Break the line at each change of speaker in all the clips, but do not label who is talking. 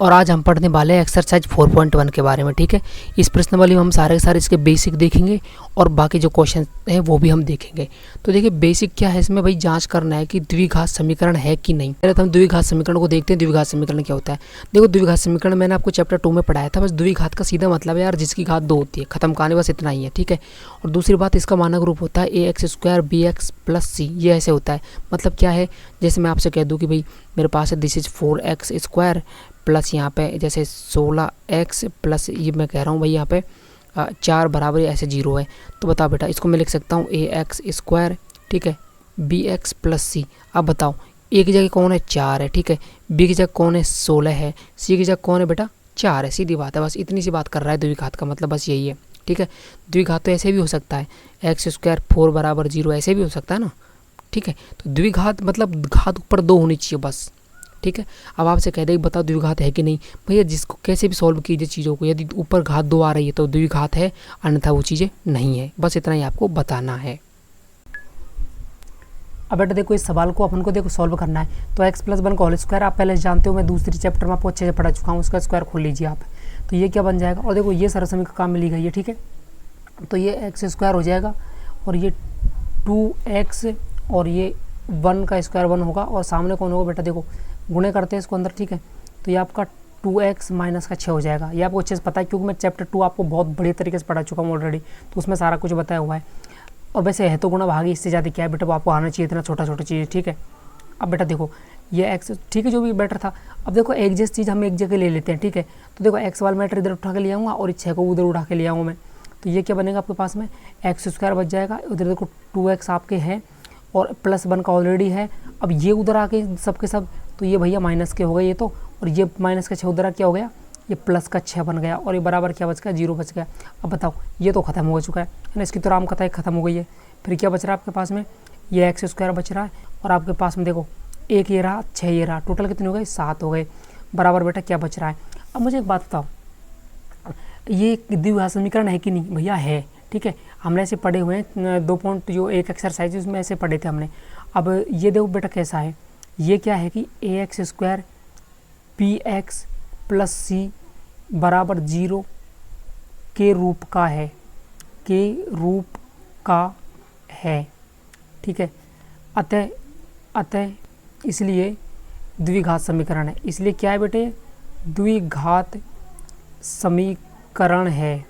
और आज हम पढ़ने वाले हैं एक्सरसाइज 4.1 के बारे में। ठीक है, इस प्रश्नावली में हम सारे के सारे इसके बेसिक देखेंगे और बाकी जो क्वेश्चन हैं वो भी हम देखेंगे। तो देखिए बेसिक क्या है, इसमें भाई जांच करना है कि द्विघात समीकरण है कि नहीं। पहले तो हम द्विघात समीकरण को देखते हैं। द्विघात समीकरण क्या होता है? देखो द्विघात समीकरण मैंने आपको चैप्टर 2 में पढ़ाया था। बस द्विघात का सीधा मतलब है यार जिसकी घात 2 होती है, खत्म कहानी, बस इतना ही है। ठीक है, और दूसरी बात इसका मानक रूप होता है ax² bx + c। ये ऐसे होता है, मतलब क्या है, जैसे मैं आपसे कह दूं कि भाई मेरे पास है दिस इज 4x² प्लस यहाँ पे जैसे 16x प्लस ये मैं कह रहा हूँ भाई यहाँ पे 4 बराबर ऐसे 0 है। तो बताओ बेटा इसको मैं लिख सकता हूँ ax², ठीक है, bx + c। अब बताओ a की जगह कौन है? 4 है। ठीक है, b की जगह कौन है? 16 है। c की जगह कौन है बेटा? 4 है। सीधी बात है, बस इतनी सी बात कर रहा है द्विघात का मतलब बस यही है। ठीक है, द्विघात तो ऐसे भी हो सकता है, x² 4 बराबर 0 ऐसे भी हो सकता है ना। ठीक है, तो द्विघात मतलब घात ऊपर 2 होनी चाहिए बस। ठीक है, अब आपसे कह दे बताओ द्विघात है कि नहीं। भैया जिसको कैसे भी सॉल्व कीजिए चीज़ों को, यदि ऊपर घात 2 आ रही है तो द्विघात है, अन्यथा वो चीज़ें नहीं है। बस इतना ही आपको बताना है। अब बेटा देखो इस सवाल को अपन को देखो सॉल्व करना है। तो x + 1 का होल स्क्वायर आप पहले जानते हो, मैं दूसरी चैप्टर में आपको अच्छे से पढ़ा चुका हूँ, उसका स्क्वायर खोल लीजिए आप। तो ये क्या बन जाएगा, और देखो ये सरल समीकरण काम मिली गई है। ठीक है, तो ये x² हो जाएगा और ये 2x और ये 1 का स्क्वायर 1 होगा और सामने कौन होगा बेटा, देखो गुणे करते हैं इसको अंदर। ठीक है, तो ये आपका 2x - का 6 हो जाएगा। ये आपको अच्छे से पता है क्योंकि मैं चैप्टर 2 आपको बहुत बढ़िया तरीके से पढ़ा चुका हूँ ऑलरेडी, तो उसमें सारा कुछ बताया हुआ है। और वैसे है तो गुणा भागी, इससे ज़्यादा क्या है बेटा, वो आपको आना चाहिए इतना छोटा छोटा चीज़। ठीक है, अब बेटा देखो ये x, ठीक है, जो भी बेटर था। अब देखो एक जैसी चीज़ हम एक जगह ले लेते हैं। ठीक है, तो देखो x वाला मैटर इधर उठा के ले आऊँगा और 6 को उधर उठा के ले आऊँगा मैं। तो ये क्या बनेगा आपके पास में, x² बच जाएगा। उधर देखो 2x आपके हैं और +1 का ऑलरेडी है। अब ये उधर आके सब के सब, तो ये भैया माइनस के हो गए ये तो, और ये -6 उधर क्या हो गया, ये +6 बन गया और ये बराबर क्या बच गया, 0 बच गया। अब बताओ ये तो खत्म हो चुका है ना, इसकी तो राम कथा खत्म हो गई है। फिर क्या बच रहा है आपके पास में, ये x² बच रहा है और आपके पास में देखो 1 ये रहा, 6 ये रहा, टोटल कितने हो गए, 7 हो गए। बराबर बेटा क्या बच रहा है। अब मुझे एक बात बताओ, ये द्विघात समीकरण है कि नहीं? भैया है। ठीक है, हमने ऐसे पढ़े हुए हैं 2 पॉइंट जो एक एक्सरसाइज उसमें ऐसे पढ़े थे हमने। अब ये देखो बेटा कैसा है, ये क्या है कि ax² bx + c बराबर 0 के रूप का है, के रूप का है। ठीक है, अतः इसलिए द्विघात समीकरण है। इसलिए क्या है बेटे, द्विघात समीकरण है।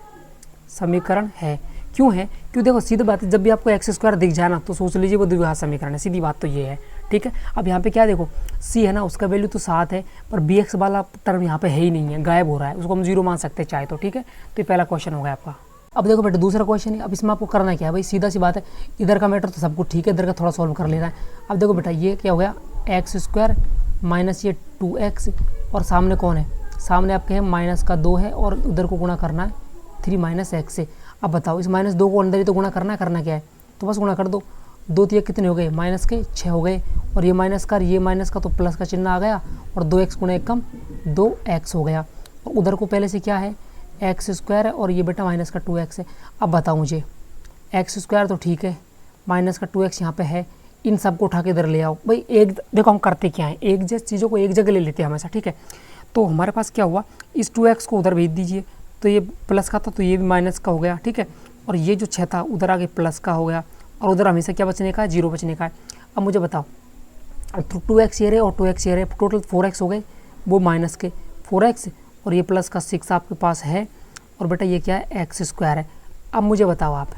समीकरण है क्यों है, क्यों देखो सीधी बात है, जब भी आपको x² दिख जाए ना तो सोच लीजिए वो द्विघात समीकरण है। सीधी बात तो ये है। ठीक है, अब यहाँ पे क्या देखो c है ना, उसका वैल्यू तो 7 है, पर bx वाला टर्म यहाँ पे है ही नहीं है, गायब हो रहा है, उसको हम 0 मान सकते हैं चाहे तो। ठीक है, तो ये पहला क्वेश्चन हो गया आपका। अब देखो बेटा दूसरा क्वेश्चन है। अब इसमें आपको करना क्या है भाई, सीधा सी बात है, इधर का मैटर तो सब कुछ ठीक है, इधर का थोड़ा सॉल्व कर लेना है। अब देखो बेटा ये क्या हो गया, x² माइनस ये 2x और सामने कौन है, सामने आपके हैं -2 है और उधर को गुणा करना है 3 - x से। अब बताओ इस -2 को अंदर ही तो गुणा करना है, करना क्या है, तो बस गुणा कर दो। 2 3 कितने हो गए, -6 हो गए, और ये माइनस का तो प्लस का चिन्ह आ गया, और 2x × 1 = 2x हो गया। और उधर को पहले से क्या है, x² है और ये बेटा -2x है। अब बताओ मुझे x² तो ठीक है, -2x यहाँ पे है, इन सब को उठा के इधर ले आओ। भाई एक देखो हम करते क्या है, एक जैसी चीज़ों को एक जगह ले लेते हैं हमेशा। ठीक है, तो हमारे पास क्या हुआ, इस 2x को उधर भेज दीजिए, तो ये प्लस का था तो ये भी माइनस का हो गया। ठीक है, और ये जो 6 था उधर आगे प्लस का हो गया, और उधर हमेशा क्या बचने का है, 0 बचने का है। अब मुझे बताओ 2x ये रहे और 2x ये रहे, टोटल 4x हो गए, वो माइनस के 4x और ये प्लस का 6 आपके पास है, और बेटा ये क्या है, x² है। अब मुझे बताओ आप,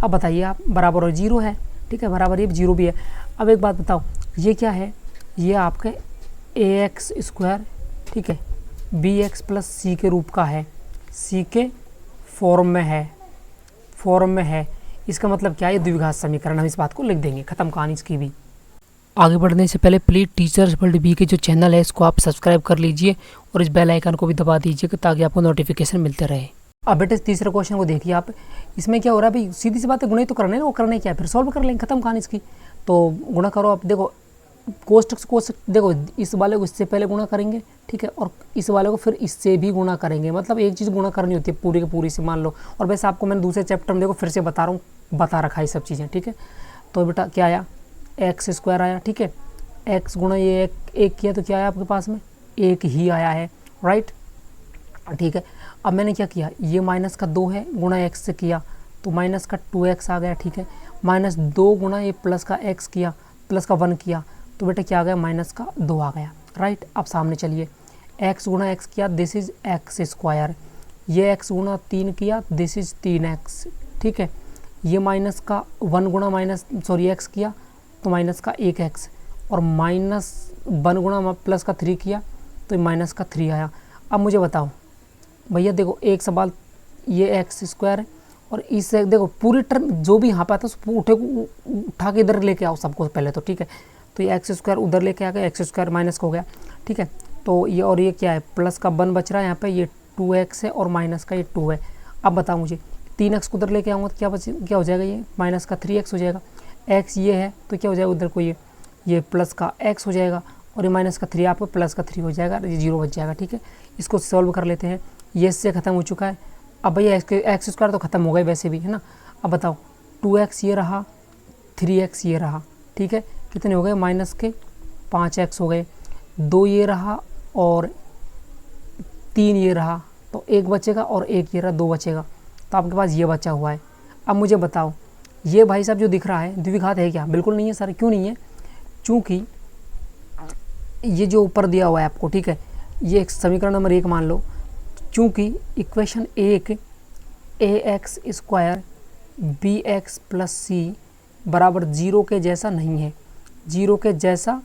अब बताइए आप, बराबर और 0 है। ठीक है, बराबर ये 0 भी है। अब एक बात बताओ, ये क्या है, ये आपके ax², ठीक है, bx + c के रूप का है, c के फॉर्म में है, फॉर्म में है। इसका मतलब क्या है, द्विघात समीकरण। हम इस बात को लिख देंगे, खत्म कहानी इसकी भी। आगे बढ़ने से पहले प्लीज़ टीचर्स वर्ल्ड बी के जो चैनल है इसको आप सब्सक्राइब कर लीजिए और इस बेल आइकन को भी दबा दीजिए ताकि आपको नोटिफिकेशन मिलते रहे। अब बेटे तीसरे क्वेश्चन को देखिए आप, इसमें क्या हो रहा है भाई, सीधी सी बात है, गुणा तो करना है ना, वो करना है क्या है, फिर सॉल्व कर लेंगे, खत्म कहानी इसकी। तो गुणा करो आप, देखो कोष्टक देखो इस वाले को इससे पहले गुणा करेंगे, ठीक है, और इस वाले को फिर इससे भी गुणा करेंगे। मतलब एक चीज़ गुणा करनी होती है पूरी की पूरी से, मान लो। और वैसे आपको मैंने दूसरे चैप्टर में देखो फिर से बता रहा हूँ, बता रखा है सब चीज़ें। ठीक है, तो बेटा क्या आया, x² आया। ठीक है, x गुणा ये एक किया तो क्या आया आपके पास में, 1 ही आया है। राइट, ठीक है। अब मैंने क्या किया, ये माइनस का 2 है गुणा एक्स से किया तो माइनस का 2x आ गया, ठीक है। माइनस 2 गुणा ये प्लस का x किया, प्लस का 1 किया तो बेटा क्या आ गया, माइनस का 2 आ गया, राइट। अब सामने चलिए, x गुणा x किया, दिस इज एक्स स्क्वायर, ये x गुणा 3 किया, दिस इज 3x, ठीक है। ये माइनस का 1 गुणा x किया तो माइनस का 1x, और माइनस 1 गुणा प्लस का 3 किया तो माइनस का 3 आया। अब मुझे बताओ भैया, देखो एक सवाल, ये एक्स स्क्वायर है और इससे देखो पूरी टर्म जो भी यहाँ पे आता है उसको उठा के इधर लेके आओ सबको पहले तो, ठीक है। तो ये एक्स स्क्वायर उधर लेके आ गया, एक्स स्क्वायर माइनस का हो गया, ठीक है। तो ये और ये क्या है, प्लस का 1 बच रहा है यहाँ पे, ये 2x है और माइनस का ये 2 है। अब बताओ मुझे 3x को उधर लेके आऊँगा तो क्या हो जाएगा, ये माइनस का 3x हो जाएगा। x ये है तो क्या हो जाएगा उधर को, ये प्लस का x हो जाएगा और ये माइनस का 3 आपको प्लस का 3 हो जाएगा, ये 0 बच जाएगा, ठीक है। इसको सॉल्व कर लेते हैं, ये इससे ख़त्म हो चुका है। अब भैया एक्स स्क्वायर तो ख़त्म हो गए वैसे भी, है ना। अब बताओ 2x ये रहा, 3x ये रहा, ठीक है। कितने हो गए, माइनस के 5x हो गए, 2 ये रहा और 3 ये रहा, तो 1 बचेगा और 1 ये रहा, 2 बचेगा, तो आपके पास ये बचा हुआ है। अब मुझे बताओ ये भाई साहब जो दिख रहा है द्विघात है क्या, बिल्कुल नहीं है सर, क्यों नहीं है, चूँकि ये जो ऊपर दिया हुआ है आपको, ठीक है, ये एक समीकरण नंबर 1 मान लो, चूँकि equation 1 ax square bx plus C बराबर 0 के जैसा नहीं है, 0 के जैसा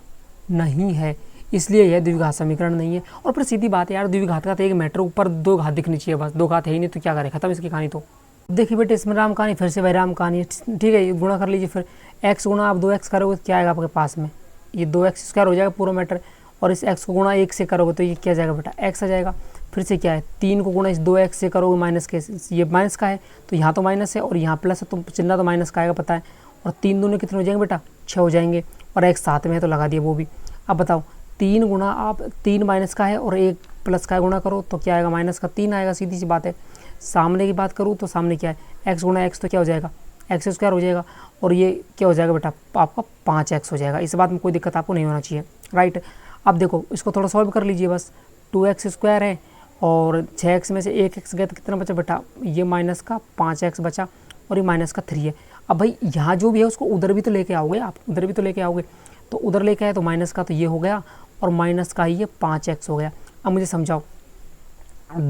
नहीं है, इसलिए यह द्विघात समीकरण नहीं है। और फिर सीधी बात है यार, द्विघात का तो एक मैटर, ऊपर 2 घात दिखनी चाहिए, बस 2 घात है ही नहीं तो क्या करें, खत्म इसकी कहानी। तो देखिए बेटे इसमें राम कहानी फिर से वही राम कहानी है, ठीक है। ये गुणा कर लीजिए, फिर x गुणा आप 2x करोगे तो क्या आएगा आपके पास में, ये 2x स्क्वायर हो जाएगा पूरा मैटर, और इस x को गुणा 1 से करोगे तो ये क्या जाएगा बेटा, x आ जाएगा। फिर से क्या है, 3 को गुणा इस 2x से करोगे माइनस के, ये माइनस का है तो यहाँ तो माइनस है और यहाँ प्लस है तो चिन्ह तो माइनस का आएगा पता है, और 3 दूनी कितने हो जाएंगे बेटा, 6 हो जाएंगे, और x साथ में है तो लगा दिया वो भी। अब बताओ 3 गुणा आप 3 माइनस का है और 1 प्लस का गुणा करो तो क्या आएगा, माइनस का 3 आएगा, सीधी सी बात है। सामने की बात करूँ तो सामने क्या है, x गुणा x तो क्या हो जाएगा, एक्स स्क्वायर हो जाएगा, और ये क्या हो जाएगा बेटा आपका 5x हो जाएगा। इस बात में कोई दिक्कत आपको नहीं होना चाहिए, राइट। अब देखो इसको थोड़ा सॉल्व कर लीजिए, बस 2x स्क्वायर है और 6x में से 1x गया तो कितना बचा बेटा, ये माइनस का 5x बचा और ये माइनस का 3 है। अब भाई यहाँ जो भी है उसको उधर भी तो लेके आओगे आप, उधर भी तो लेके आओगे, तो उधर लेके आए तो माइनस का तो ये हो गया और माइनस का ये 5x हो गया। अब मुझे समझाओ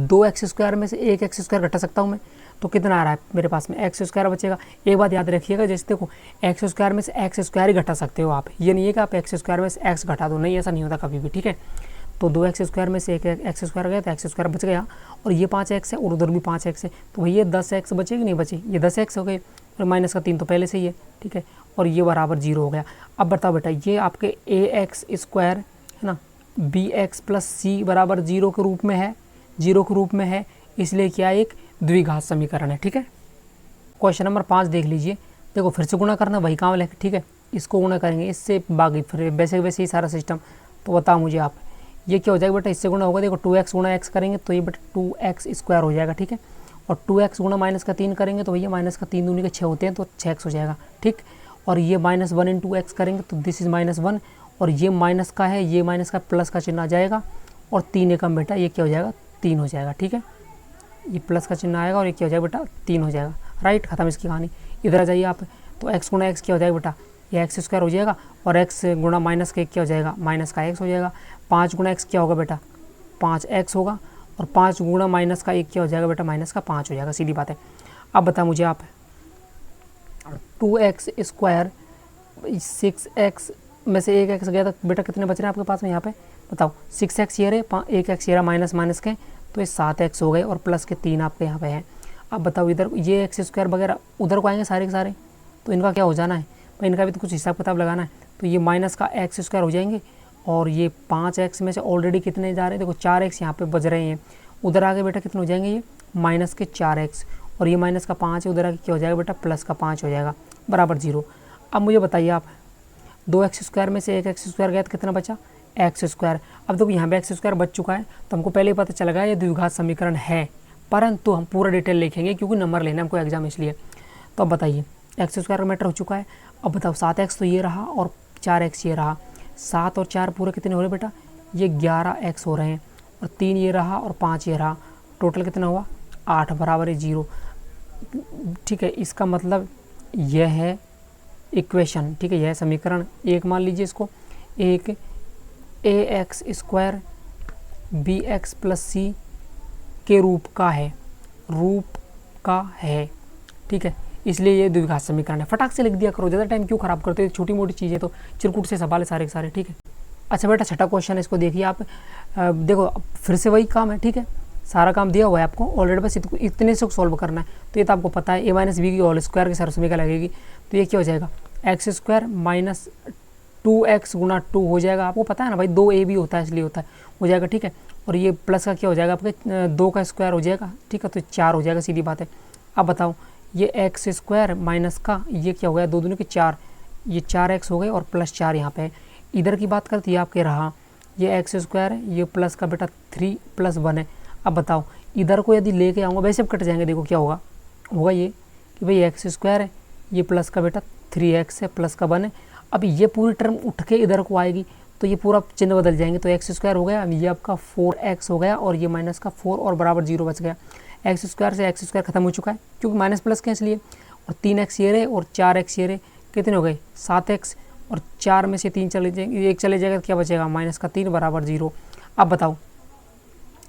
2x स्क्वायर में से 1x स्क्वायर घटा सकता हूँ मैं, तो कितना आ रहा है मेरे पास में, एक्स स्क्वायर बचेगा। एक बात याद रखिएगा, जैसे देखो एक्स स्क्वायर में से एक्स स्क्वायर ही घटा सकते हो आप, ये नहीं है कि आप एक्स स्क्वायर में से एक्स घटा दो, नहीं ऐसा नहीं होता कभी भी, ठीक है। तो 2x स्क्वायर में से एक एक्स स्क्वायर गया तो एक्स स्क्वायर बच गया, और ये 5x है और उधर भी 5x है, तो भैया 10x बचेगी नहीं बचे, ये 10x हो गए और माइनस का 3 तो पहले से ही है, ठीक है, और ये बराबर 0 हो गया। अब बताओ बेटा ये आपके ax स्क्वायर है ना, bx प्लस सी बराबर 0 के रूप में है, 0 के रूप में है, इसलिए क्या एक द्विघात समीकरण है, ठीक है। क्वेश्चन नंबर 5 देख लीजिए, देखो फिर से गुणा करना वही काम है, ठीक है, इसको गुणा करेंगे इससे बाकी फिर वैसे वैसे ही सारा सिस्टम। तो बताओ मुझे आप ये क्या हो जाएगा बेटा, इससे गुणा होगा, देखो 2x गुणा x करेंगे तो ये बेटा 2x स्क्वायर हो जाएगा, ठीक है, और 2x गुणा माइनस का 3 करेंगे तो भैया माइनस का 3 दूनी के 6 होते हैं तो 6x हो जाएगा, ठीक। और ये -1 इंटू x करेंगे तो दिस इज -1, और ये माइनस का है, ये माइनस का प्लस का चिन्ह आ जाएगा, और 3 एकम बेटा ये क्या हो जाएगा 3 हो जाएगा, ठीक है, ये प्लस का चिन्ह आएगा और ये क्या हो जाएगा बेटा 3 हो जाएगा, राइट, खत्म इसकी कहानी। इधर आ जाइए आप, तो x गुणा x क्या हो जाएगा बेटा, ये एक्स स्क्वायर हो जाएगा, और x गुणा माइनस का 1 क्या हो जाएगा, माइनस का x हो जाएगा। 5 गुणा x क्या होगा बेटा 5x होगा, और 5 गुणा माइनस का 1 क्या हो जाएगा बेटा, माइनस का 5 हो जाएगा, सीधी बात है। अब बता मुझे आप 2x स्क्वायर 6x में से 1x गया था बेटा, कितने बच रहे हैं आपके पास में यहाँ पे बताओ, 6x ये रहे, 1x ये रहा, माइनस माइनस के तो ये 7x हो गए, और प्लस के 3 आपके यहाँ पे हैं। अब बताओ इधर ये एक्स स्क्वायर वगैरह उधर को आएंगे सारे के सारे, तो इनका क्या हो जाना है भाई, इनका भी तो कुछ हिसाब किताब लगाना है, तो ये माइनस का एक्स स्क्वायर हो जाएंगे, और ये 5x में से ऑलरेडी कितने जा रहे हैं, देखो 4x यहाँ पे बज रहे हैं, उधर आगे बेटा कितने हो जाएंगे, ये माइनस के 4x, और ये माइनस का 5 है, उधर आगे क्या हो जाएगा बेटा प्लस का 5 हो जाएगा, बराबर 0। अब मुझे बताइए आप 2x स्क्वायर में से 1x स्क्वायर गया तो कितना बचा, एक्स स्क्वायर। अब देखो यहाँ पे एक्स स्क्वायर बच चुका है, तो हमको पहले ही पता चल गया ये द्विघात समीकरण है, परंतु हम पूरा डिटेल लिखेंगे क्योंकि नंबर लेना हमको एग्जाम इसलिए। तो अब बताइए एक्स स्क्वायर का मैटर हो चुका है। अब बताओ 7x तो ये रहा और 4x ये रहा, 7 और 4 पूरे कितने हो रहे बेटा, ये 11x हो रहे हैं, और 3 ये रहा और 5 ये रहा, टोटल कितना हुआ 8 बराबर है 0। ठीक है, इसका मतलब यह है इक्वेशन। ठीक है, यह समीकरण एक मान लीजिए इसको, एक ax² bx प्लस सी के रूप का है। ठीक है, इसलिए ये द्विघात समीकरण है। फटाक से लिख दिया करो, ज़्यादा टाइम क्यों खराब करते हो, छोटी मोटी चीज़ें तो चिरकुट से सवाल है सारे के सारे। ठीक है, अच्छा बेटा छठा क्वेश्चन है, इसको देखिए आप। देखो फिर से वही काम है। ठीक है, सारा काम दिया हुआ है आपको ऑलरेडी, बस इतने से सॉल्व करना है। तो ये तो आपको पता है, a माइनस बी की होल स्क्वायर की सरसमीका लगेगी, तो ये क्या हो जाएगा x² माइनस 2x गुना 2 हो जाएगा। आपको पता है ना भाई, 2a भी होता है इसलिए होता है, हो जाएगा। ठीक है, और ये प्लस का क्या हो जाएगा आपके 2 का स्क्वायर हो जाएगा। ठीक है, तो 4 हो जाएगा, सीधी बात है। अब बताओ ये x² माइनस का ये क्या हो गया, 2 दूनी के 4, ये 4x हो गए और प्लस 4 यहाँ पे है। इधर की बात करती है आपके रहा ये x² ये प्लस का बेटा 3 + 1 है। अब बताओ इधर को यदि लेके आऊँगा, वैसे कट जाएंगे, देखो क्या होगा ये कि भाई x² है, ये प्लस का बेटा 3x है, प्लस का 1 है। अब ये पूरी टर्म उठ के इधर को आएगी तो ये पूरा चिन्ह बदल जाएंगे, तो x² हो गया, ये आपका 4x हो गया और ये माइनस का 4 और बराबर 0 बच गया। x² से x² खत्म हो चुका है क्योंकि माइनस प्लस के इसलिए, और 3x ये रहे और 4x ये रहे, कितने हो गए 7x, और 4 में से 3 चले जाएंगे, 1 चले जाएगा, क्या बचेगा माइनस का 3 बराबर 0। अब बताओ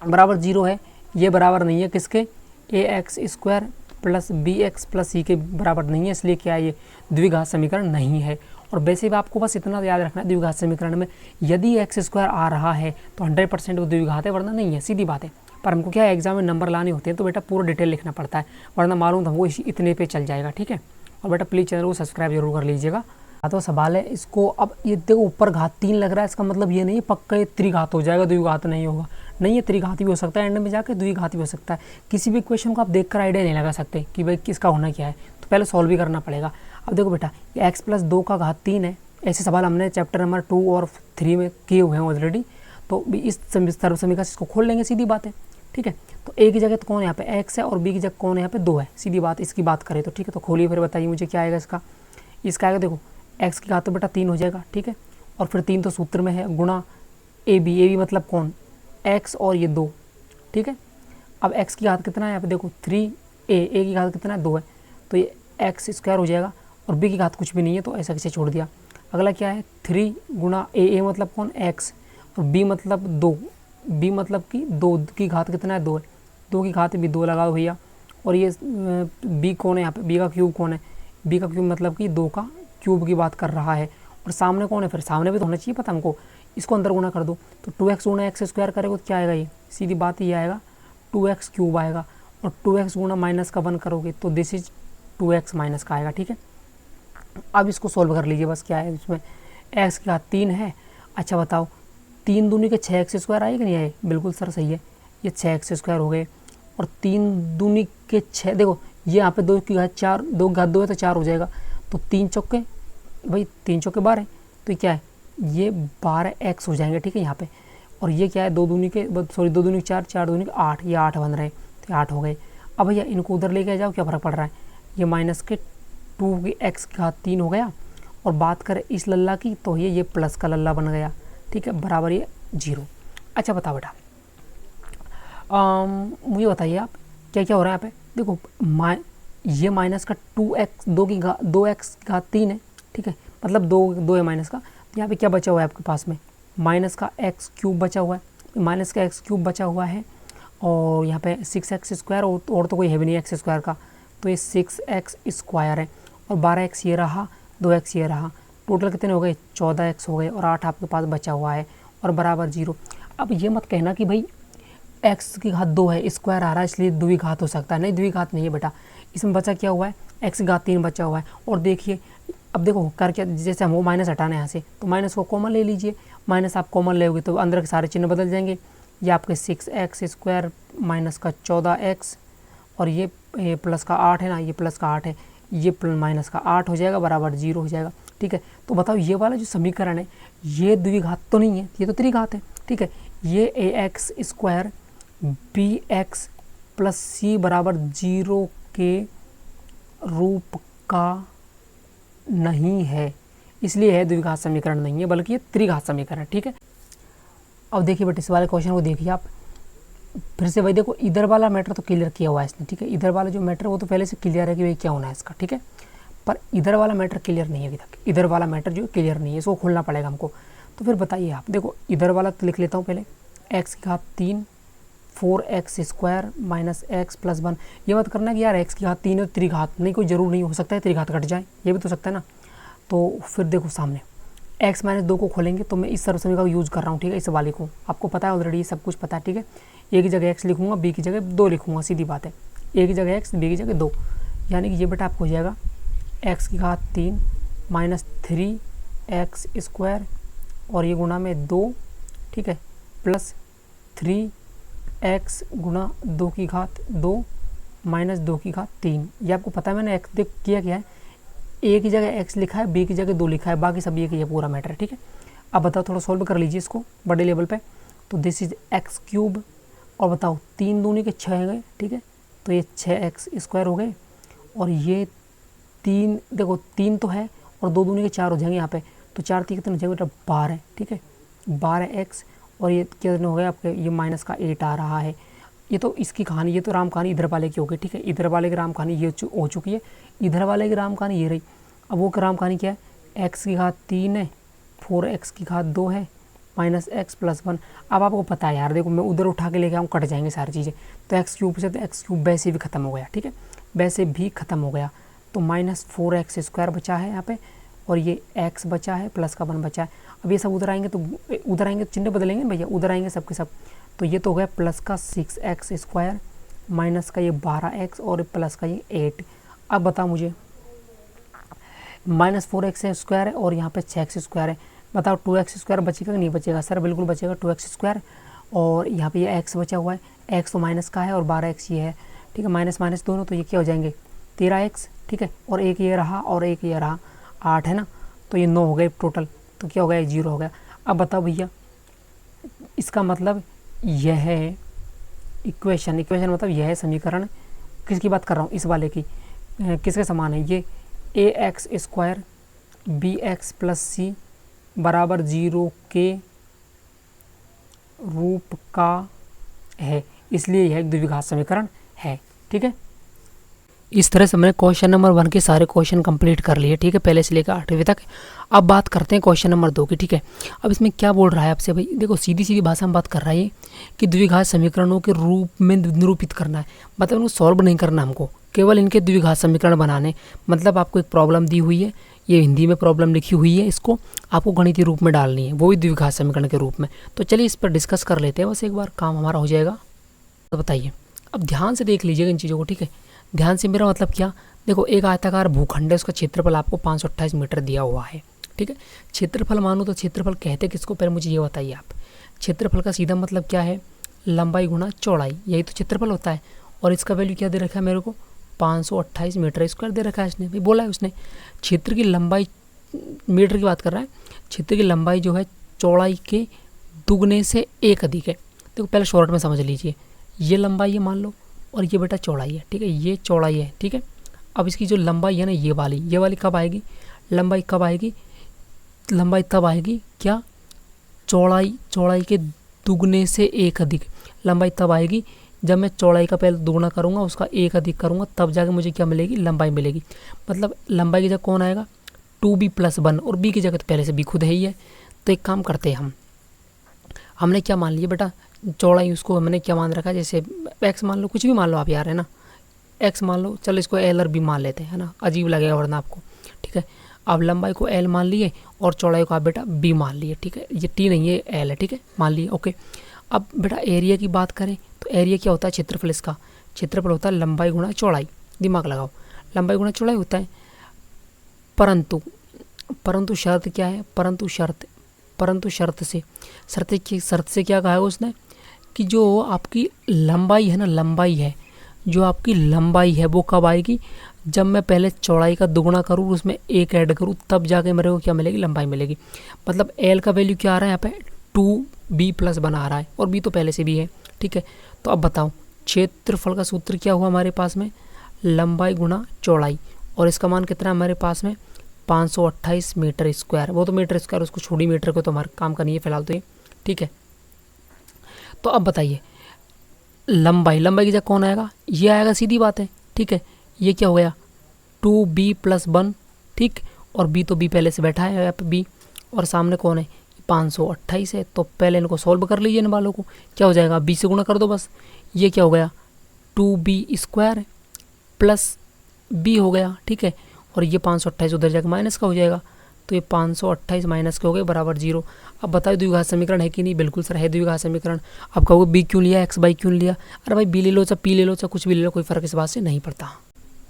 बराबर 0 है, ये बराबर नहीं है किसके, ax² plus bx plus c के बराबर नहीं है, इसलिए क्या है ये द्विघात समीकरण नहीं है। और वैसे भी आपको बस इतना याद रखना है, द्विघात समीकरण में यदि x² आ रहा है तो 100% वो द्विघात है, वरना नहीं है, सीधी बात है। पर हमको क्या है, एग्जाम में नंबर लाने होते हैं तो बेटा पूरा डिटेल लिखना पड़ता है, वरना मालूम तो हमको इतने पे चल जाएगा। ठीक है, और बेटा प्लीज़ चैनल को सब्सक्राइब जरूर कर लीजिएगा। तो सवाल है इसको, अब ये देखो ऊपर घात 3 लग रहा है, इसका मतलब ये नहीं पक्का ये त्रिघात हो जाएगा, द्विघात नहीं होगा। नहीं, ये त्रिघात भी हो सकता है, एंड में जाके द्विघात भी हो सकता है। किसी भी क्वेश्चन को आप देखकर आइडिया नहीं लगा सकते कि भाई किसका होना क्या है, तो पहले सॉल्व भी करना पड़ेगा। अब देखो बेटा ये x + 2 का घात 3 है, ऐसे सवाल हमने चैप्टर नंबर 2 और 3 में किए हुए हैं ऑलरेडी, तो इस सर्वसमीका से इसको खोल लेंगे, सीधी बात है। ठीक है, तो a की जगह तो कौन है यहाँ पे x है, और b की जगह कौन है यहाँ पे 2 है, सीधी बात इसकी बात करें तो। ठीक है, तो खोलिए फिर बताइए मुझे क्या आएगा इसका आएगा देखो x की घात तो बेटा 3 हो जाएगा। ठीक है, और फिर 3 तो सूत्र में है गुणा ab मतलब कौन x और ये 2। ठीक है, अब x की घात कितना है यहाँ पे देखो 3a, की घात कितना है 2 है, तो ये x² हो जाएगा, और b की घात कुछ भी नहीं है तो ऐसा कैसे छोड़ दिया। अगला क्या है 3 गुणा a मतलब कौन x, और b मतलब 2, b मतलब कि 2 की घात कितना है 2 है, 2 की घात भी 2 लगाओ भैया। और ये b कौन है यहाँ पे, b का क्यूब कौन है, b का क्यूब मतलब कि 2 का क्यूब की बात कर रहा है। और सामने कौन है, फिर सामने भी तो होना चाहिए पता हमको, इसको अंदर गुना कर दो, तो 2x गुणा x² करेगा तो क्या आएगा, ये सीधी बात ये आएगा 2x³ आएगा, और 2x गुणा माइनस का 1 करोगे तो दिस इज 2x माइनस का आएगा। ठीक है, अब इसको सोल्व कर लीजिए, बस क्या है इसमें x की घात 3 है। अच्छा बताओ 3 दूनी के 6x² आए कि नहीं आए, बिल्कुल सर सही है, ये 6x² हो गए, और 3 दूनी के 6, देखो ये यहाँ पे 2 की घात 4, 2 की घात 2 है तो 4 हो जाएगा, तो 3 चौके भाई 3 चौके 12, तो क्या है ये 12x हो जाएंगे। ठीक है, यहाँ पे, और ये क्या है 2 दूनी के 4, 4 दूनी के 8, ये 8 बन रहे हैं, तो 8 हो गए। अब भैया इनको उधर लेके आ जाओ, क्या फ़र्क पड़ रहा है, ये माइनस के 2 की x की घात 3 हो गया, और बात करें इस लल्ला की तो ये प्लस का लल्ला बन गया। ठीक है, बराबर ये 0। अच्छा बताओ बेटा मुझे बताइए आप क्या क्या हो रहा है यहाँ पे, देखो ये माइनस का 2x 2x की घात 3 है। ठीक है, मतलब 2 है माइनस का, तो यहाँ पे क्या बचा हुआ है आपके पास में, माइनस का x³ बचा हुआ है, माइनस का x³ बचा हुआ है, और यहाँ पे 6x² और तो कोई है भी नहीं x² का, तो ये 6x² है, और 12x ये रहा, 2x ये रहा, टोटल कितने हो गए 14x हो गए, और 8 आपके पास बचा हुआ है, और बराबर 0। अब ये मत कहना कि भाई x की घात 2 है, स्क्वायर आ रहा है इसलिए द्विघात हो सकता है, नहीं द्विघात नहीं है बेटा, इसमें बचा क्या हुआ है x की घात 3 बचा हुआ है। और देखिए अब देखो कर क्या, जैसे हमको माइनस हटाना है यहाँ से, तो माइनस को कॉमन ले लीजिए, माइनस आप कॉमन लेोगे तो अंदर के सारे चिन्ह बदल जाएंगे, ये आपके 6x² माइनस का 14x, और ये प्लस का 8 है ना, ये प्लस का 8 है, ये माइनस का 8 हो जाएगा, बराबर 0 हो जाएगा। ठीक है, तो बताओ ये वाला जो समीकरण है ये द्विघात तो नहीं है, ये तो त्रिघात है। ठीक है, ये ax² bx प्लस c बराबर 0 के रूप का नहीं है, इसलिए है द्विघात समीकरण नहीं है, बल्कि ये त्रिघात समीकरण है। ठीक है, अब देखिए बेटे इस वाले क्वेश्चन को देखिए आप फिर से। भाई देखो इधर वाला मैटर तो क्लियर किया हुआ है इसने, ठीक है, इधर वाला जो मैटर वो तो पहले से क्लियर है कि भाई क्या होना है इसका, ठीक है, पर इधर वाला मैटर क्लियर नहीं है अभी तक, इधर वाला मैटर जो क्लियर नहीं है, इसको खोलना पड़ेगा हमको। तो फिर बताइए आप, देखो इधर वाला तो लिख लेता हूँ पहले, एक्स की घात 3 4x square minus x plus 1। ये मत करना कि यार एक्स की घात 3 है त्रिघात, नहीं, कोई ज़रूर नहीं, हो सकता है त्रिघात घट जाए, ये भी तो सकता है ना। तो फिर देखो सामने x माइनस 2 को खोलेंगे तो मैं इस सर्व समीकरण का यूज़ कर रहा हूँ, ठीक है, इस वाले को आपको पता है ऑलरेडी, सब कुछ पता है, ठीक है। ए की जगह x लिखूंगा, बी की जगह 2 लिखूंगा, सीधी बात है, ए की जगह x, बी की जगह 2, यानी कि ये बेटा आपको हो जाएगा x की घात 3 माइनस 3x स्क्वायर और ये गुणा में 2, ठीक है, प्लस 3x गुणा 2 की घात 2 माइनस 2 की घात 3। ये आपको पता है, मैंने x देख किया क्या है, ए की जगह x लिखा है, बी की जगह 2 लिखा है, बाकी सब ये पूरा मैटर है, ठीक है। अब बताओ थोड़ा सॉल्व कर लीजिए इसको बड़े लेवल पे। तो दिस इज एक्स क्यूब, और बताओ 3 दूनी के 6 गए, ठीक है, तो ये 6x स्क्वायर हो गए, और ये 3 देखो 3 तो है और 2 दूनी के 4 हो जाएंगे यहाँ पे, तो 4 3 कितने हो जाएंगे बेटा 12, ठीक है, 12x, और ये कितने हो गए आपके, ये माइनस का 8 आ रहा है। ये तो इसकी कहानी, ये तो राम कहानी इधर वाले की हो गई, ठीक है, इधर वाले की राम कहानी ये हो चुकी है, इधर वाले की राम कहानी ये रही। अब वो राम कहानी क्या है, x की घात 3 है, 4x की घात 2 है, माइनस एक्स प्लस 1। अब आपको पता है यार, देखो मैं उधर उठा के लेके आऊँ, कट जाएंगे सारी चीज़ें, तो एक्स क्यूब से तो एक्स क्यूब वैसे भी खत्म हो गया, ठीक है, वैसे भी खत्म हो गया, तो माइनस 4x स्क्वायर बचा है यहाँ पे, और ये x बचा है, प्लस का 1 बचा है। अब ये सब उधर आएंगे तो चिन्ह बदलेंगे भैया, उधर आएंगे सब के सब, तो ये तो हो गया प्लस का 6x स्क्वायर माइनस का ये 12x और प्लस का ये 8। अब बताओ मुझे, माइनस 4x स्क्वायर है और यहाँ पे 6x स्क्वायर है, बताओ 2x स्क्वायर बचेगा कि नहीं बचेगा? सर बिल्कुल बचेगा 2x स्क्वायर, और यहाँ पे ये x बचा हुआ है, x तो माइनस का है और 12x ये है, ठीक है, माइनस माइनस दोनों, तो ये क्या हो जाएंगे 13x, ठीक है, और एक ये रहा और एक ये रहा, 8 है ना, तो ये 9 हो गए टोटल, तो क्या हो गया 0 हो गया। अब बताओ भैया, इसका मतलब यह है इक्वेशन मतलब यह है समीकरण, किसकी बात कर रहा हूँ, इस वाले की, किसके समान है ये, ax square bx plus C बराबर 0 के रूप का है, इसलिए यह एक द्विघात समीकरण है, ठीक है। इस तरह से मैंने क्वेश्चन नंबर 1 के सारे क्वेश्चन कंप्लीट कर लिए, ठीक है, पहले से लेकर 8वीं तक। अब बात करते हैं क्वेश्चन नंबर 2 की, ठीक है। अब इसमें क्या बोल रहा है आपसे भाई, देखो सीधी सीधी भाषा में बात कर रहा है कि द्विघात समीकरणों के रूप में निरूपित करना है, मतलब उनको सॉल्व नहीं करना हमको, केवल इनके द्विघात समीकरण बनाने। मतलब आपको एक प्रॉब्लम दी हुई है, ये हिंदी में प्रॉब्लम लिखी हुई है, इसको आपको गणितीय रूप में डालनी है, वो भी द्विघात समीकरण के रूप में। तो चलिए इस पर डिस्कस कर लेते हैं, बस एक बार काम हमारा हो जाएगा। तो बताइए, अब ध्यान से देख लीजिएगा इन चीज़ों को, ठीक है, ध्यान से। मेरा मतलब क्या, देखो एक आयताकार भूखंड है, उसका क्षेत्रफल आपको 528 मीटर दिया हुआ है, ठीक है। क्षेत्रफल मानो तो क्षेत्रफल कहते किसको, पहले मुझे ये बताइए आप। क्षेत्रफल का सीधा मतलब क्या है, लंबाई गुणा चौड़ाई, यही तो क्षेत्रफल होता है। और इसका वैल्यू क्या दे रखा है मेरे को, 528 मीटर स्क्वायर दे रखा है इसने, भाई बोला है उसने। क्षेत्र की लंबाई, मीटर की बात कर रहा है, क्षेत्र की लंबाई जो है चौड़ाई के दुगने से 1 अधिक है। देखो पहले शॉर्ट में समझ लीजिए, ये लंबाई है मान लो, और ये बेटा चौड़ाई है, ठीक है, ये चौड़ाई है, ठीक है। अब इसकी जो लंबाई है ना, ये वाली कब आएगी, लंबाई कब आएगी, लंबाई तब आएगी क्या, चौड़ाई के दुगने से 1 अधिक। लंबाई तब आएगी जब मैं चौड़ाई का पहले दुगना करूँगा, उसका 1 अधिक करूँगा, तब जाके मुझे क्या मिलेगी, लंबाई मिलेगी। मतलब लंबाई की जगह कौन आएगा, 2b + 1, और b की जगह तो पहले से b खुद है ही है। तो एक काम करते हैं हमने क्या मान लिया बेटा, चौड़ाई उसको हमने क्या मान रखा है, जैसे x मान लो, कुछ भी मान लो आप यार, है ना, x मान लो, चलो इसको l और b मान लेते हैं, है ना, अजीब लगेगा वरना आपको, ठीक है। अब लंबाई को l मान लिए और चौड़ाई को आप बेटा b मान लिए, ठीक है, ये t नहीं है l है, ठीक है, मान लिए, ओके। अब बेटा एरिया की बात करें तो एरिया क्या होता है, क्षेत्रफल, इसका क्षेत्रफल होता है लंबाई गुणा चौड़ाई, दिमाग लगाओ, लंबाई गुणा चौड़ाई होता है। परंतु शर्त क्या है, परंतु शर्त से क्या कहा है उसने, कि जो आपकी लंबाई है ना, जो आपकी लंबाई है वो कब आएगी, जब मैं पहले चौड़ाई का दुगुना करूँ, उसमें 1 ऐड करूँ, तब जाके मेरे को क्या मिलेगी, लंबाई मिलेगी। मतलब l का वैल्यू क्या आ रहा है यहाँ पे, 2b + 1 आ रहा है, और b तो पहले से भी है, ठीक है। तो अब बताओ क्षेत्रफल का सूत्र क्या हुआ हमारे पास में, लंबाई गुणा चौड़ाई, और इसका मान कितना है हमारे पास में, 528 मीटर स्क्वायर। वो तो मीटर स्क्वायर, उसको छोड़ी मीटर को तो हमारे काम का नहीं है फिलहाल तो ये, ठीक है। तो अब बताइए लंबाई की जगह कौन आएगा, ये आएगा, सीधी बात है, ठीक है। ये क्या हो गया 2b+1, ठीक, और b तो b पहले से बैठा है यहाँ पे b, और सामने कौन है 528 है। तो पहले इनको सॉल्व कर लीजिए इन वालों को, क्या हो जाएगा b से गुणा कर दो बस। ये क्या हो गया 2b² प्लस b हो गया, ठीक है, और ये 528 उधर जाकर माइनस का हो जाएगा, तो ये 528 माइनस के हो गए बराबर 0। अब बताओ द्विघात समीकरण है कि नहीं, बिल्कुल सर है द्विघात समीकरण। अब कहोगे b क्यों लिया, x बाई क्यों लिया, अरे भाई b ले लो चाहे p ले लो चाहे कुछ भी ले लो, कोई फर्क इस बात से नहीं पड़ता।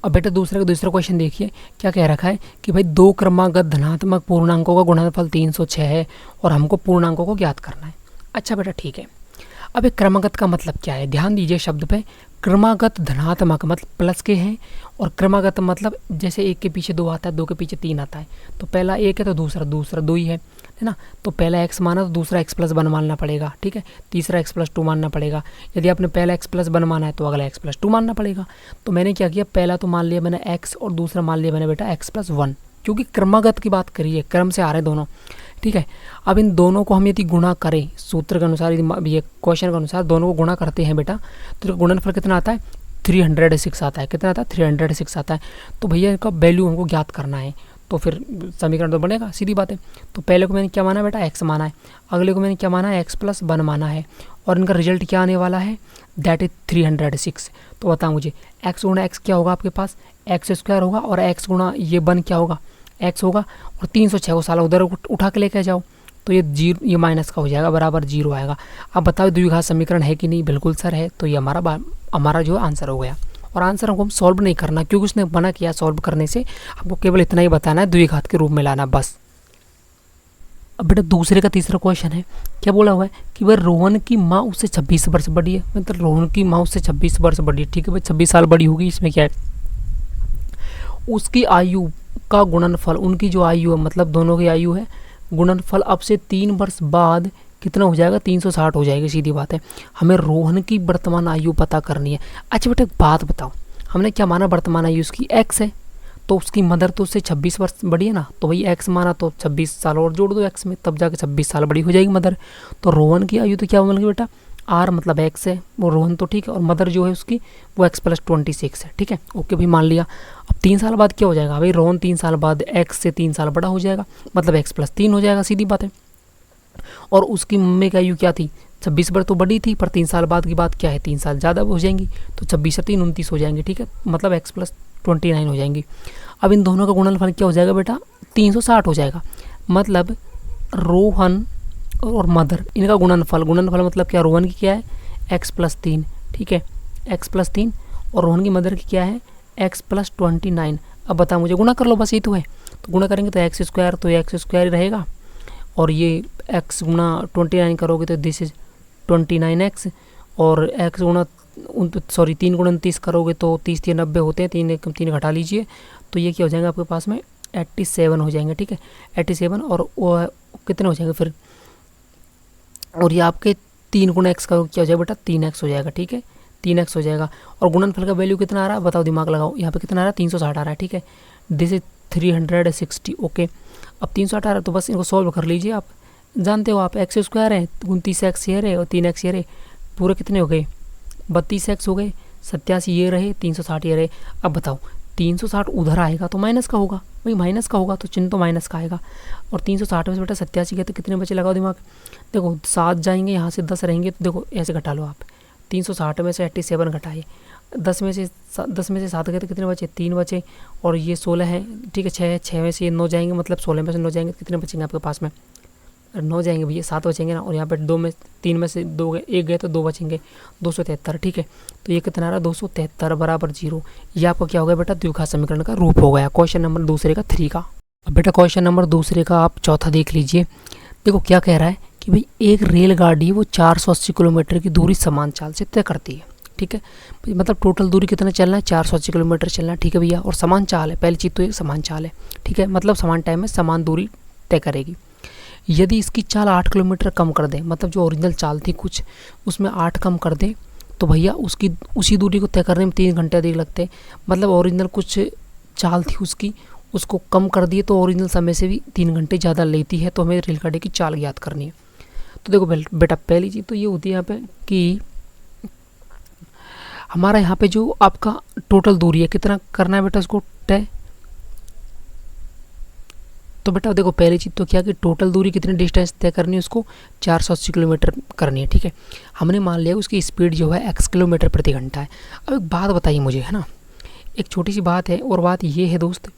अब बेटा दूसरा क्वेश्चन देखिए क्या कह रखा है कि भाई दो क्रमागत धनात्मक पूर्णांकों का गुणनफल 306 है और हमको पूर्णांकों को ज्ञात करना है। अच्छा बेटा ठीक है, अब एक क्रमागत का मतलब क्या है, ध्यान दीजिए शब्द पे। क्रमागत धनात्मक मतलब प्लस के हैं, और क्रमागत मतलब जैसे एक के पीछे 2 आता है, 2 के पीछे 3 आता है, तो पहला 1 है तो दूसरा 2 ही है ना। तो पहला x माना तो दूसरा x+1 मानना पड़ेगा, ठीक है, तीसरा x+2 मानना पड़ेगा। यदि आपने पहला x+1 माना है तो अगला x+2 मानना पड़ेगा। तो मैंने क्या किया, पहला तो मान लिया मैंने x और दूसरा मान लिया मैंने बेटा x+1, क्योंकि क्रमागत की बात करिए, क्रम से आ रहे हैं दोनों, ठीक है। अब इन दोनों को हम यदि गुणा करें सूत्र के अनुसार, ये क्वेश्चन के अनुसार दोनों को गुणा करते हैं बेटा, तो गुणनफल कितना आता है 306 आता है। कितना आता है 306 आता है। तो भैया इनका वैल्यू हमको ज्ञात करना है, तो फिर समीकरण तो बनेगा, सीधी बात है। तो पहले को मैंने क्या माना बेटा x माना है, अगले को मैंने क्या माना है x+1 माना है, और इनका रिजल्ट क्या आने वाला है, दैट इज 306। तो बताओ मुझे x गुणा x क्या होगा आपके पास, x² होगा, और x गुणा ये 1 क्या होगा x होगा, और 306 को साला उधर उठा के लेके जाओ, तो ये माइनस का हो जाएगा बराबर 0 आएगा। अब बताओ द्विघात समीकरण है कि नहीं, बिल्कुल सर है। तो ये हमारा जो आंसर हो गया, और आंसर हमको सॉल्व नहीं करना क्योंकि उसने मना किया सॉल्व करने से, आपको केवल इतना ही बताना है द्विघात के रूप में लाना बस। अब बेटा दूसरे का तीसरा क्वेश्चन है, क्या बोला हुआ है कि भाई रोहन की माँ उससे 26 वर्ष बड़ी है, मतलब रोहन की माँ उससे 26 वर्ष बड़ी है, ठीक है भाई 26 साल बड़ी होगी, इसमें क्या है, उसकी आयु का गुणनफल, उनकी जो आयु है मतलब दोनों की आयु है, गुणनफल अब से 3 वर्ष बाद कितना हो जाएगा 360 हो जाएगी, सीधी बात है। हमें रोहन की वर्तमान आयु पता करनी है। अच्छा बेटा एक बात बताओ, हमने क्या माना वर्तमान आयु उसकी x है, तो उसकी मदर तो उससे 26 वर्ष बड़ी है ना, तो भाई x माना तो 26 साल और जोड़ दो x में, तब जाके 26 साल बड़ी हो जाएगी मदर। तो रोहन की आयु तो क्या बन गई बेटा r मतलब x है, वो रोहन तो ठीक है, और मदर जो है उसकी वो x+26 है, ठीक है, ओके भाई मान लिया। अब 3 साल बाद क्या हो जाएगा भाई, रोहन 3 साल बाद x से 3 साल बड़ा हो जाएगा, मतलब x+3 हो जाएगा, सीधी बात है। और उसकी मम्मी की आयु क्या थी 26 वर्ष तो बड़ी थी, पर 3 साल बाद की बात क्या है 3 साल ज़्यादा हो जाएंगी, तो 26 से 3 29 हो जाएंगे, ठीक है, मतलब x+29 हो जाएंगी। अब इन दोनों का गुणनफल क्या हो जाएगा बेटा 360 हो जाएगा, मतलब रोहन और मदर इनका गुणनफल मतलब क्या, रोहन की क्या है x+3, ठीक है x+3, और रोहन की मदर की क्या है x+29। अब बता मुझे गुणा कर लो बस, ये तो है, तो गुणा करेंगे तो x² तो ये x² ही रहेगा, और ये x गुणा 29 करोगे तो दिस इज 29x, और x गुणा 3 गुणा 29 करोगे तो 30 3 90 होते हैं, 3 घटा लीजिए, तो ये क्या हो जाएगा आपके पास में 87 हो जाएंगे, ठीक है 87, और वो कितने हो जाएंगे फिर, और ये आपके 3 गुणा x का क्या हो जाएगा बेटा 3x हो जाएगा, ठीक है 3x हो जाएगा। और गुणनफल का वैल्यू कितना आ रहा है बताओ, दिमाग लगाओ, यहाँ पे कितना आ रहा है 360 आ रहा है, ठीक है, दिस इज 360, ओके। अब 360 आ रहा है तो बस इनको सॉल्व कर लीजिए, आप जानते हो आप x² है 29x ये रहे और 3x ये रहे, पूरे कितने हो गए 32x हो गए, 87 ये रहे 360 ये रहे। अब बताओ 360 उधर आएगा तो माइनस का होगा, वही माइनस का होगा तो चिन्ह तो माइनस का आएगा, और 360 में से बेटा 87 गए तो कितने बचे, लगाओ दिमाग, देखो 7 जाएंगे यहाँ से 10 रहेंगे, तो देखो ऐसे घटा लो आप, 360 में से 87 घटाइए, 10 में से 7 गए तो कितने बचे 3 बचे, और ये 16 है, ठीक है 6 है, 6 में से ये 9 जाएंगे, मतलब 16 में से 9 जाएंगे, कितने बचेंगे आपके पास में 9 जाएंगे भैया, 7 बचेंगे ना, और यहाँ पे 3 में से 2 गए, 1 गए तो 2 बचेंगे, 273, ठीक है। तो ये कितना आ रहा है 273 बराबर 0। ये आपका क्या हो गया बेटा द्विघात समीकरण का रूप हो गया, क्वेश्चन नंबर दूसरे का 3 का। अब बेटा क्वेश्चन नंबर दूसरे का आप चौथा देख लीजिए, देखो क्या कह रहा है कि भाई एक रेलगाड़ी वो 480 किलोमीटर की दूरी समान चाल से तय करती है, ठीक है, मतलब टोटल दूरी कितना चलना है 480 किलोमीटर चलना है, ठीक है भैया, और समान चाल है, पहली चीज़ तो ये समान चाल है, ठीक है, मतलब समान टाइम में समान दूरी तय करेगी। यदि इसकी चाल 8 किलोमीटर कम कर दें, मतलब जो ओरिजिनल चाल थी कुछ उसमें 8 कम कर दें, तो भैया उसकी उसी दूरी को तय करने में 3 घंटे अधिक लगते, मतलब ओरिजिनल कुछ चाल थी उसकी, उसको कम कर दिए तो ओरिजिनल समय से भी 3 घंटे ज़्यादा लेती है, तो हमें रेलगाड़ी की चाल ज्ञात करनी है। तो देखो बेटा पहली चीज़ तो ये होती है यहाँ पे कि हमारा यहाँ पे जो आपका टोटल दूरी है कितना करना है बेटा उसको तय। तो बेटा देखो पहली चीज़ तो क्या कि टोटल दूरी कितनी डिस्टेंस तय करनी है उसको 480 किलोमीटर करनी है। ठीक है, हमने मान लिया उसकी स्पीड जो है x किलोमीटर प्रति घंटा है। अब एक बात बताइए मुझे, है ना, एक छोटी सी बात है, और बात ये है दोस्त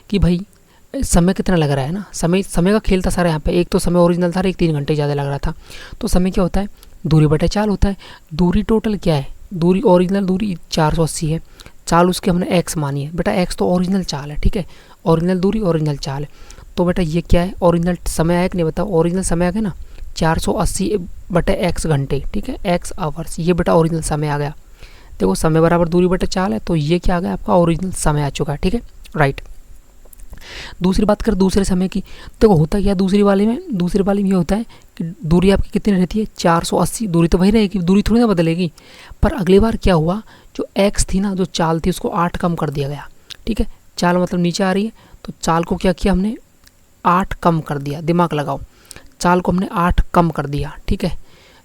कि भाई समय कितना लग रहा है ना, समय का खेल था सारा यहाँ पे। एक तो समय ओरिजिनल था, एक 3 घंटे ज़्यादा लग रहा था। तो समय क्या होता है, दूरी बटे चाल होता है। दूरी टोटल क्या है, दूरी ओरिजिनल दूरी 480 है, चाल उसके हमने x मानी है। बेटा x तो ओरिजिनल चाल है, ठीक है, ओरिजिनल दूरी ओरिजिनल चाल है। तो बेटा ये क्या है, ओरिजिनल समय आया कि नहीं बताओ, ओरिजिनल समय आ गया ना 480 बटे x घंटे, ठीक है, x आवर्स, ये बेटा ओरिजिनल समय आ गया। देखो समय बराबर दूरी बटे चाल है, तो ये क्या आ गया आपका ओरिजिनल समय आ चुका है। ठीक है, राइट। दूसरी बात कर दूसरे समय की, देखो होता क्या दूसरी वाले में ये होता है कि दूरी आपकी कितनी रहती है 480, दूरी तो वही रहेगी, दूरी थोड़ी ना बदलेगी। पर अगली बार क्या हुआ, जो x थी ना, जो चाल थी उसको 8 कम कर दिया गया। ठीक है, चाल मतलब नीचे आ रही है, तो चाल को क्या किया हमने 8 कम कर दिया। दिमाग लगाओ, चाल को हमने 8 कम कर दिया। ठीक है,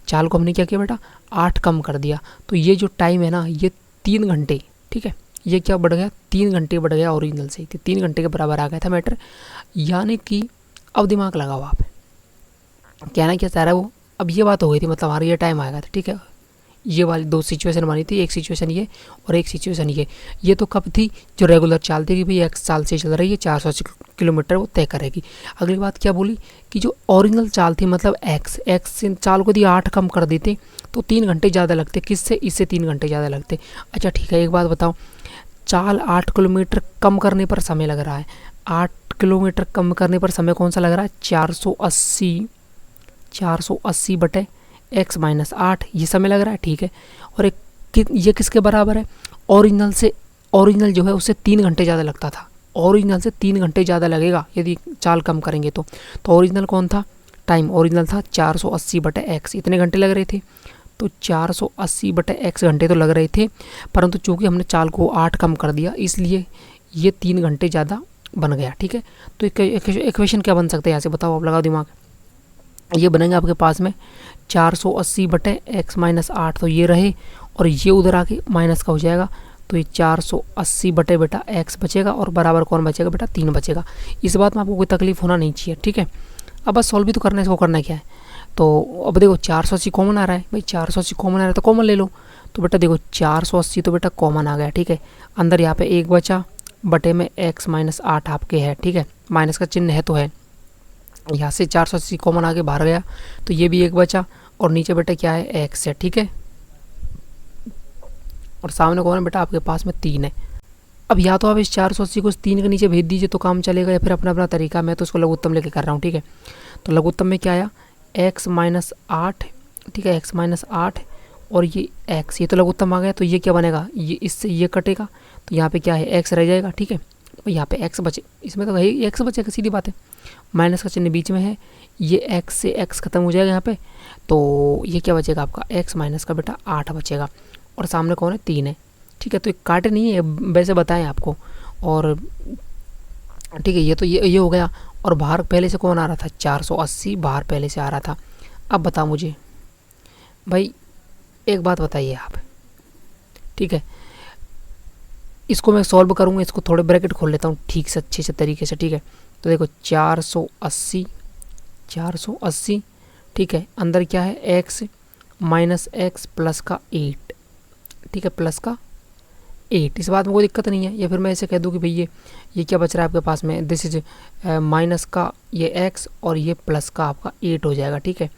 चाल को हमने क्या किया बेटा 8 कम कर दिया। तो ये जो टाइम है ना ये 3 घंटे, ठीक है, ये क्या बढ़ गया 3 घंटे बढ़ गया ओरिजिनल से, 3 घंटे के बराबर आ गया था मैटर। यानी कि अब दिमाग लगाओ आप, कहना क्या चाह रहा है वो, अब ये बात हो गई थी, मतलब हमारा ये टाइम आएगा था। ठीक है, ये वाली 2 सिचुएशन बनी थी, एक सिचुएशन ये और एक सिचुएशन ये तो कब थी, जो रेगुलर चाल थी कि भाई x चाल से चल रही है 480 किलोमीटर वो तय करेगी। अगली बात क्या बोली कि जो ओरिजिनल चाल थी मतलब x से चाल को यदि 8 कम कर देते तो 3 घंटे ज़्यादा लगते, किससे, इससे 3 घंटे ज़्यादा लगते। अच्छा ठीक है, एक बात बताओ, चाल 8 किलोमीटर कम करने पर समय लग रहा है, 8 किलोमीटर कम करने पर समय कौन सा लग रहा है 480 बटे x माइनस 8, ये समय लग रहा है। ठीक है, और ये किसके बराबर है, ओरिजिनल से, ओरिजिनल जो है उससे 3 घंटे ज़्यादा लगता था, ओरिजिनल से 3 घंटे ज़्यादा लगेगा यदि चाल कम करेंगे तो ओरिजिनल कौन था, टाइम ओरिजिनल था 480 बटे x, इतने घंटे लग रहे थे। तो 480 बटे x घंटे तो लग रहे थे, परंतु चूँकि हमने चाल को 8 कम कर दिया इसलिए ये 3 घंटे ज़्यादा बन गया। ठीक है, तो इक्वेशन क्या बन सकते हैं यहाँ से बताओ, आप लगाओ दिमाग। ये बनेंगे आपके पास में 480 बटे x माइनस 8, तो ये रहे और ये उधर आके माइनस का हो जाएगा, तो ये 480 बटे बेटा x बचेगा और बराबर कौन बचेगा बेटा 3 बचेगा। इस बात में आपको कोई तकलीफ होना नहीं चाहिए। ठीक है, अब बस सॉल्व भी तो करना है, इसको करना क्या है, तो अब देखो 480 कॉमन आ रहा है भाई, 480 कॉमन आ रहा है तो कॉमन ले लो। तो बेटा देखो 480 तो बेटा कॉमन आ गया। ठीक है, अंदर यहाँ पे 1 बचा, बटे में x माइनस 8 आपके है। ठीक है, माइनस का चिन्ह है तो है, यहाँ से 480 कॉमन आगे बाहर गया तो ये भी 1 बचा, और नीचे बेटा क्या है x है। ठीक है, और सामने कौन है बेटा आपके पास में 3 है। अब या तो आप इस 480 को इस 3 के नीचे भेज दीजिए तो काम चलेगा, या फिर अपना अपना तरीका, मैं तो इसको लघुत्तम लेके कर रहा हूँ। ठीक है, तो लघुत्तम में क्या आया x माइनस 8, ठीक है, x माइनस 8 और ये x, ये तो लघुत्तम आ गया, तो ये क्या बनेगा, ये इससे ये कटेगा तो यहाँ पे क्या है x रह जाएगा। ठीक है, यहाँ पे x बचे, इसमें तो वही x बचेगा, सीधी बात है, माइनस का चिन्ह बीच में है, ये x से x खत्म हो जाएगा यहाँ पे, तो ये क्या बचेगा आपका x माइनस का बेटा 8 बचेगा, और सामने कौन है 3 है। ठीक है, तो एक काटे नहीं है वैसे बताएं आपको, और ठीक है ये तो ये हो गया, और बाहर पहले से कौन आ रहा था 480 बाहर पहले से आ रहा था। अब बताओ मुझे भाई एक बात बताइए आप, ठीक है, इसको मैं सॉल्व करूँगा, इसको थोड़े ब्रैकेट खोल लेता हूँ ठीक से अच्छे से तरीके से। ठीक है, तो देखो 480, ठीक है, अंदर क्या है x माइनस x प्लस का 8, ठीक है, प्लस का 8, इस बात में कोई दिक्कत नहीं है। या फिर मैं ऐसे कह दूँ कि भैया ये क्या बच रहा है आपके पास में, दिस इज माइनस का ये x और ये प्लस का आपका 8 हो जाएगा। ठीक है,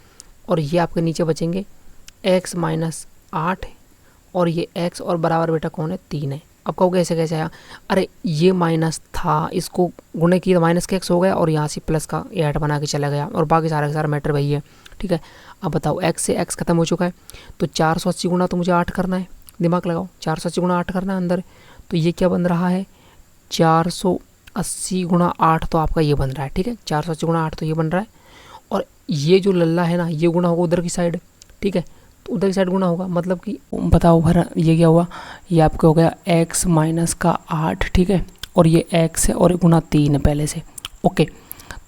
और ये आपके नीचे बचेंगे x माइनस 8 और ये x और बराबर बेटा कौन है 3 है। अब कहोगे कैसे कैसे आया, अरे ये माइनस था, इसको गुणे किया माइनस का x हो गया और यहाँ से प्लस का 8 बना के चला गया, और बाकी सारा का सारा मैटर वही है। ठीक है, अब बताओ x से x खत्म हो चुका है, तो 480 गुना तो मुझे 8 करना है, दिमाग लगाओ, 480 गुना 8 करना है अंदर, तो ये क्या बन रहा है 480 गुना 8 तो आपका ये बन रहा है। ठीक है, 480 गुना 8 तो ये बन रहा है, और ये जो लल्ला है ना ये गुना होगा उधर की साइड। ठीक है, तो उधर की साइड गुना होगा, मतलब कि बताओ भरा ये क्या हुआ, ये आपका हो गया x माइनस का 8, ठीक है, और ये x है और गुना 3 है पहले से। ओके,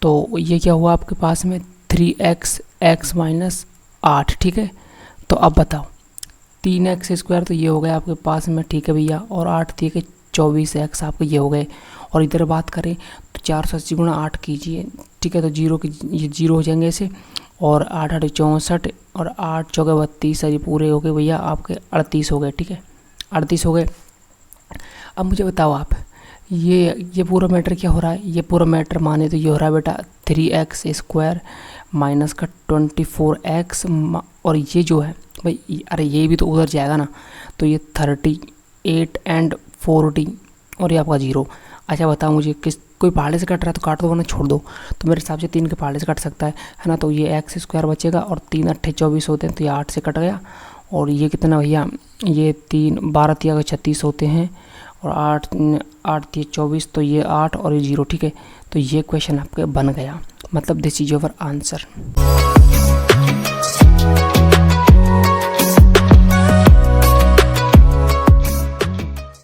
तो ये क्या हुआ आपके पास में 3x एक्स माइनस 8, ठीक है। तो अब बताओ 3x² तो ये हो गया आपके पास में, ठीक है भैया, और 8 थी कि 24x आपके ये हो गए। और इधर बात करें तो 480 गुणा 8 कीजिए, ठीक है, तो जीरो की ये जीरो हो जाएंगे ऐसे, और 8 8 64 और 8 चौके 32, ये पूरे हो गए भैया आपके 38 हो गए, ठीक है, 38 हो गए। अब मुझे बताओ आप ये पूरा मैटर क्या हो रहा है, ये पूरा मैटर माने तो ये हो रहा है बेटा 3x² माइनस का 24x, और ये जो है भाई, अरे ये भी तो उधर जाएगा ना, तो ये 38 एंड 40 और ये आपका 0। अच्छा बताओ मुझे किस कोई पहाड़े से कट रहा है तो काट दो वरना छोड़ दो, तो मेरे हिसाब से 3 के पहाड़े से कट सकता है ना, तो ये x² बचेगा और 3 8 24 होते हैं, तो ये 8 से कट गया। और ये कितना भैया, ये 3 12 3 36 होते हैं, और 8 8 3 24, तो ये 8 और ये 0, ठीक है। तो ये क्वेश्चन आपके बन गया, मतलब दिस इज योर आंसर।